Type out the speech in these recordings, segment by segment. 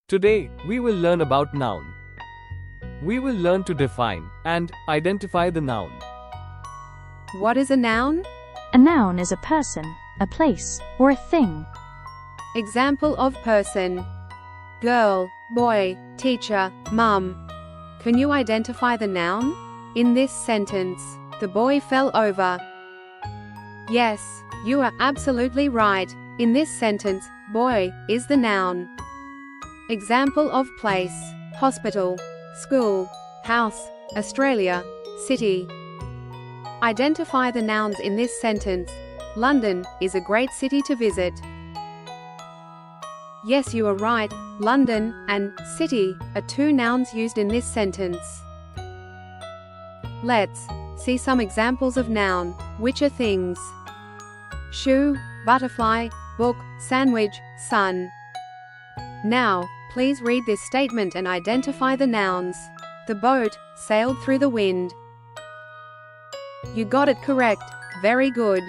Today, we will learn about noun. We will learn to define and identify the noun. What is a noun? A noun is a person, a place, or a thing. Example of person: girl, boy, teacher, mum. Can you identify the noun? In this sentence, the boy fell over. Yes, you are absolutely right. In this sentence, boy is the noun. Example of place: hospital, school, house, Australia, city. Identify the nouns in this sentence. London is a great city to visit. Yes, you are right. London and city are two nouns used in this sentence. Let's see some examples of noun, which are things: shoe, butterfly, book, sandwich, sun. Now, please read this statement and identify the nouns. The boat sailed through the wind. You got it correct. Very good.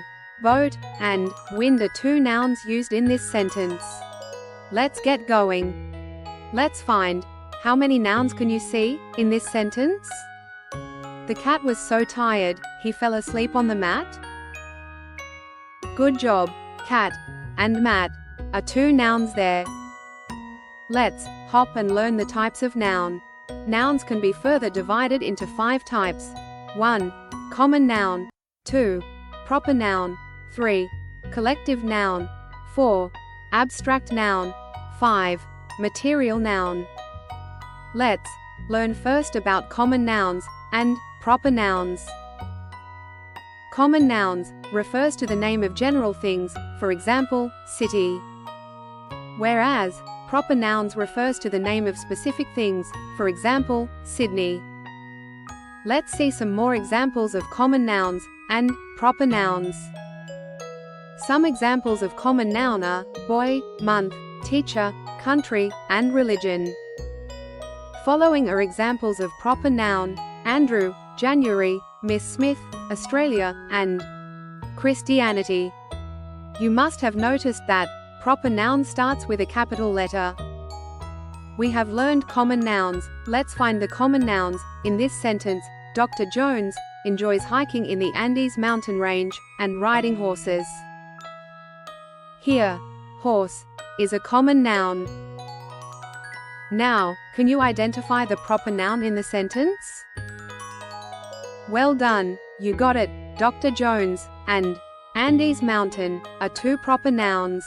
Boat and wind are two nouns used in this sentence. Let's get going. Let's find how many nouns can you see in this sentence? The cat was so tired, he fell asleep on the mat. Good job. Cat and mat are two nouns there. Let's hop and learn the types of noun. Nouns can be further divided into 5 types. 1. Common noun. 2. Proper noun. 3. Collective noun. 4. Abstract noun. 5. Material noun. Let's learn first about common nouns and proper nouns. Common nouns refers to the name of general things, for example, city. Whereas proper nouns refers to the name of specific things, for example, Sydney. Let's see some more examples of common nouns and proper nouns. Some examples of common noun are boy, month, teacher, country, and religion. Following are examples of proper noun: Andrew, January, Miss Smith, Australia, and Christianity. You must have noticed that proper noun starts with a capital letter. We have learned common nouns. Let's find the common nouns. In this sentence, Dr. Jones enjoys hiking in the Andes mountain range and riding horses. Here, horse is a common noun. Now, can you identify the proper noun in the sentence? Well done, you got it. Dr. Jones and Andes mountain are two proper nouns.